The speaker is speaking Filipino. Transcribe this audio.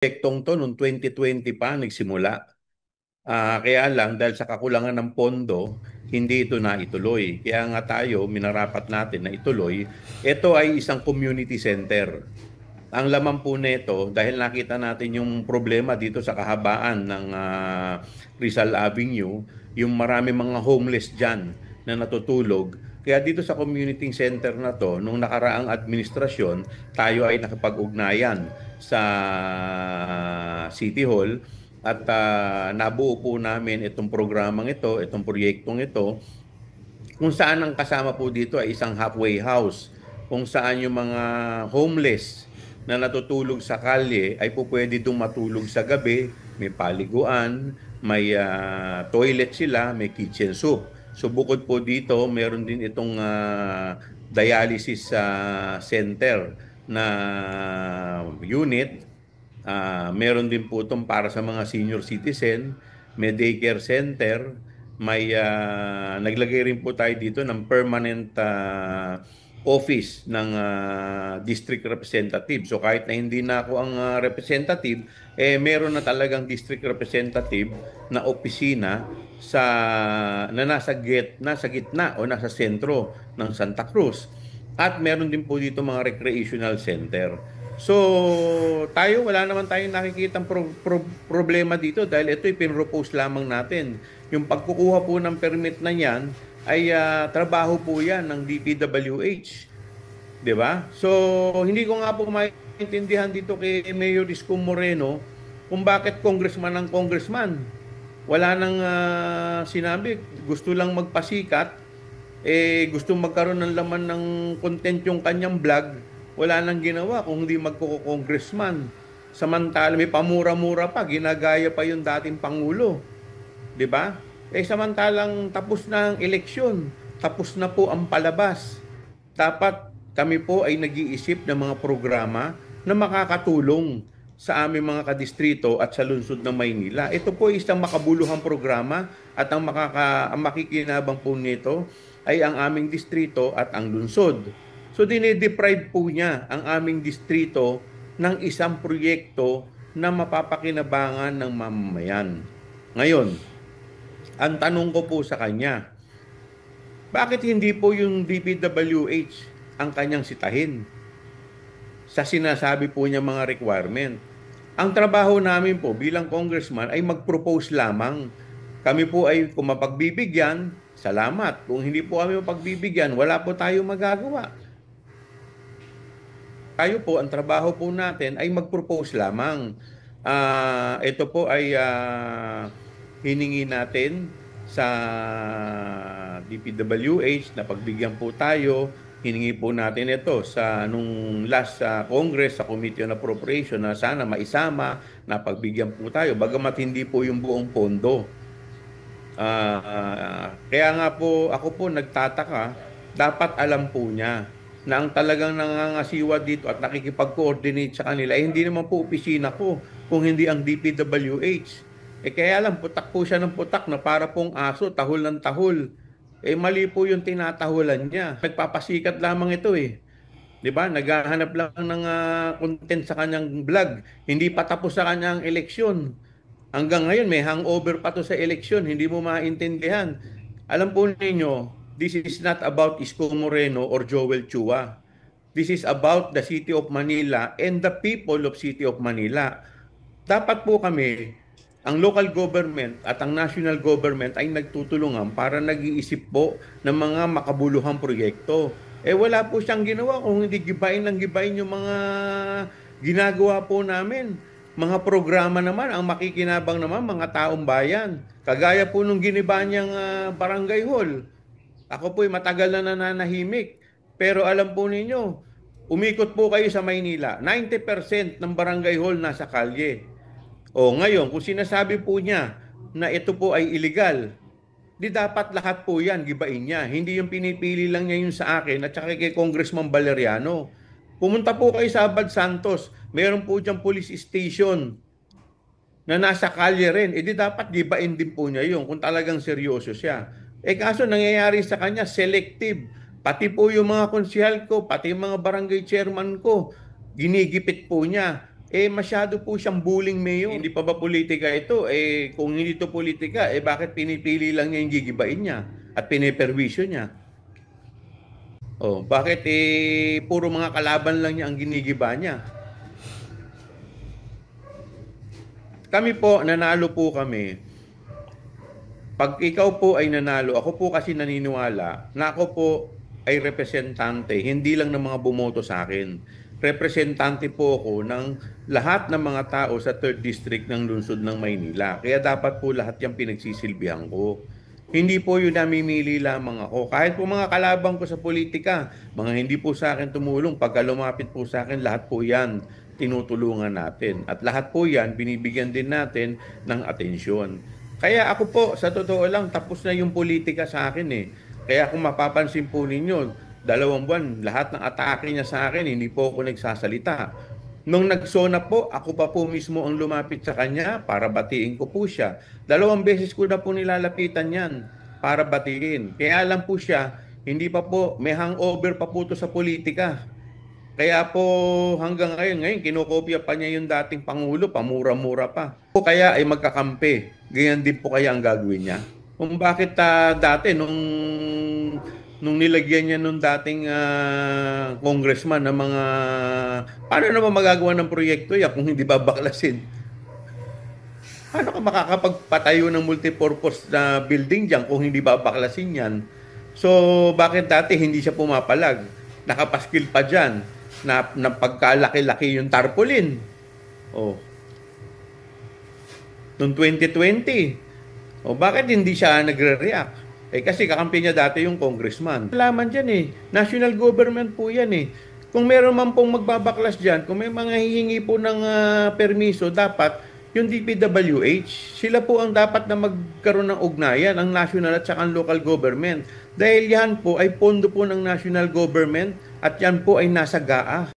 Proyektong to noong 2020 pa nagsimula. Kaya lang dahil sa kakulangan ng pondo, hindi ito naituloy. Kaya nga tayo, minarapat natin na ituloy. Ito ay isang community center. Ang laman po nito, dahil nakita natin yung problema dito sa kahabaan ng Rizal Avenue, yung marami mga homeless dyan na natutulog. Kaya dito sa community center na to, nung nakaraang administrasyon, tayo ay nakipag-ugnayan sa City Hall at nabuo po namin itong programang ito, itong proyektong ito, kung saan ang kasama po dito ay isang halfway house, kung saan yung mga homeless na natutulog sa kalye ay po pwede dong matulog sa gabi, may paliguan, may toilet sila, may kitchen soup. So bukod po dito, meron din itong dialysis center na unit. Meron din po itong para sa mga senior citizen, may daycare center, may naglagay rin po tayo dito ng permanent office ng district representative. So kahit na hindi na ako ang representative, meron na talagang district representative na opisina nasa gitna o nasa sentro ng Santa Cruz. At meron din po dito mga recreational center. So, tayo wala naman tayong nakikitang problema dito dahil ito ay pinropose lamang natin. Yung pagkukuha po ng permit na yan ay trabaho po yan ng DPWH. 'Di ba? So, hindi ko nga po maintindihan dito kay Mayor Isko Moreno kung bakit congressman ang congressman. Wala nang sinabi, gusto lang magpasikat, gusto magkaroon ng laman ng content yung kanyang vlog, wala nang ginawa kung hindi magko-congressman. Samantala may pamura-mura pa, ginagaya pa yung dating pangulo. 'Di ba? Samantalang tapos na ang eleksyon, tapos na po ang palabas. Dapat kami po ay nag-iisip ng mga programa na makakatulong sa aming mga kadistrito at sa lungsod ng Maynila. Ito po ay isang makabuluhang programa at ang makikinabang po nito ay ang aming distrito at ang lungsod. So dinedeprive po niya ang aming distrito ng isang proyekto na mapapakinabangan ng mamamayan. Ngayon, ang tanong ko po sa kanya, bakit hindi po yung DPWH ang kanyang sitahin sa sinasabi po niya mga requirement? Ang trabaho namin po bilang congressman ay mag-propose lamang. Kami po ay kung mapagbibigyan, salamat. Kung hindi po kami mapagbibigyan, wala po tayong magagawa. Tayo po, ang trabaho po natin ay mag-propose lamang. Ito po ay hiningi natin sa DPWH na pagbigyan po tayo. Hiningi po natin ito sa nung last Congress sa Committee on Appropriation na sana maisama na pagbigyan po tayo. Bagamat hindi po yung buong pondo. Kaya nga po ako po nagtataka, dapat alam po niya na ang talagang nangangasiwa dito at nakikipag-coordinate sa kanila, hindi naman po opisina ko kung hindi ang DPWH. Kaya lang, putak po siya ng putak na para pong aso, tahol ng tahol. Mali po yung tinatahulan niya. Nagpapasikat lamang ito eh. 'Di ba? Naghahanap lang ng content sa kanyang vlog. Hindi pa tapos sa kanyang eleksyon. Hanggang ngayon, may hangover pa to sa eleksyon. Hindi mo maintindihan. Alam po ninyo, this is not about Isko Moreno or Joel Chua. This is about the City of Manila and the people of City of Manila. Dapat po kami, ang local government at ang national government ay nagtutulungan para nag-iisip po ng mga makabuluhang proyekto. Wala po siyang ginawa kung hindi gibain ng gibain yung mga ginagawa po namin. Mga programa naman, ang makikinabang naman, mga taong bayan. Kagaya po nung giniba niyang barangay hall. Ako po'y matagal na nananahimik. Pero alam po ninyo, umikot po kayo sa Maynila. 90% ng barangay hall nasa kalye. Ngayon, kung sinasabi po niya na ito po ay illegal, di dapat lahat po yan, gibain niya. Hindi yung pinipili lang niya yun sa akin at saka kay Congressman Valeriano. Pumunta po kayo sa Abad Santos, meron po diyang police station na nasa kalye rin. Di dapat gibain din po niya yun kung talagang seryoso siya. Kaso nangyayari sa kanya, selective. Pati po yung mga konsyal ko, pati yung mga barangay chairman ko, ginigipit po niya. masyado po siyang bullying mayor. Hindi pa ba politika ito? Kung hindi ito politika, bakit pinipili lang niya yung gigibain niya at piniperwisyo niya? Bakit puro mga kalaban lang niya ang ginigiba niya? Kami po, nanalo po kami. Pag ikaw po ay nanalo, ako po kasi naniniwala na ako po ay representante, hindi lang ng mga bumoto sa akin. Representante po ako ng lahat ng mga tao sa 3rd District ng lungsod ng Maynila. Kaya dapat po lahat yung pinagsisilbihan ko. Hindi po yun namimili lamang ako. Kahit po mga kalabang ko sa politika, mga hindi po sa akin tumulong, pagka lumapit po sa akin, lahat po yan tinutulungan natin. At lahat po yan, binibigyan din natin ng atensyon. Kaya ako po, sa totoo lang, tapos na yung politika sa akin eh. Kaya kung mapapansin po ninyo, 2 buwan, lahat ng atake niya sa akin, hindi po ako nagsasalita. Nung nagsona po, ako pa po mismo ang lumapit sa kanya para batiin ko po siya. 2 beses ko na po nilalapitan yan para batiin. Kaya alam po siya, hindi pa po, may hangover pa po to sa politika. Kaya po hanggang ngayon kinokopya pa niya yung dating Pangulo, pamura-mura pa. Kaya ay magkakampi. Ganyan din po kaya ang gagawin niya. Kung bakit dati nung nilagyan niya nung dating congressman ng mga paano naman magagawa ng proyekto yan kung hindi babaklasin? Paano ka makakapagpatayo ng multipurpose na building diyan kung hindi babaklasin yan? So bakit dati hindi siya pumapalag? Nakapaskil pa diyan na pagkalaki-laki yung tarpaulin. Noong 2020. Bakit hindi siya nagre-react? Kasi kakampi niya dati yung congressman. Alaman dyan national government po yan Kung meron man pong magbabaklas dyan, kung may mga hihingi po ng permiso, dapat yung DPWH, sila po ang dapat na magkaroon ng ugnayan, ang national at saka ang local government. Dahil yan po ay pondo po ng national government at yan po ay nasa GAA.